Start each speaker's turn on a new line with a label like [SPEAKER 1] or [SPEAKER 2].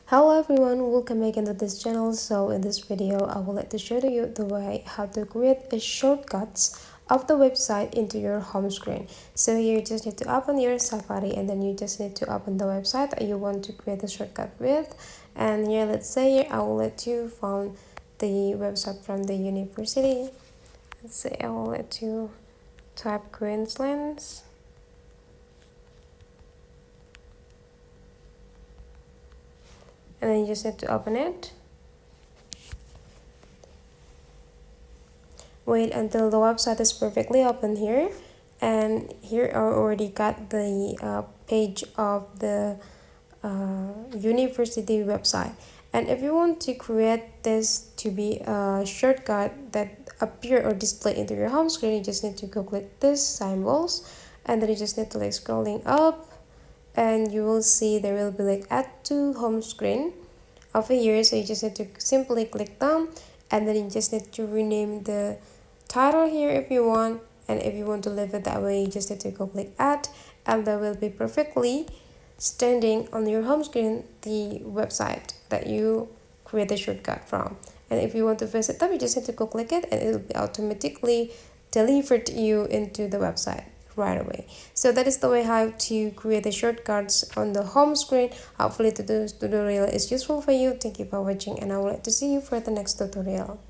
[SPEAKER 1] Hello everyone, welcome back into this channel. So in this video I would like to show you the way how to create a shortcuts of the website into your home screen. So you just need to open your Safari and then you just need to open the website that you want to create a shortcut with. And here, let's say I will let you find the website from the university. Let's say I will let you type Queensland. And then you just need to open it. Wait until the website is perfectly open here, and here I already got the page of the university website. And if you want to create this to be a shortcut that appear or display into your home screen, you just need to go click this symbols, and then you just need to like scrolling up, and you will see there will be like add to home screen over here. So you just need to simply click them, and then you just need to rename the title here if you want, and if you want to leave it that way, you just need to go click add, and that will be perfectly standing on your home screen the website that you create a shortcut from. And if you want to visit them, you just need to go click it, and it will be automatically delivered you into the website right away. So that is the way how to create the shortcuts on the home screen. Hopefully today's tutorial is useful for you. Thank you for watching, and I would like to see you for the next tutorial.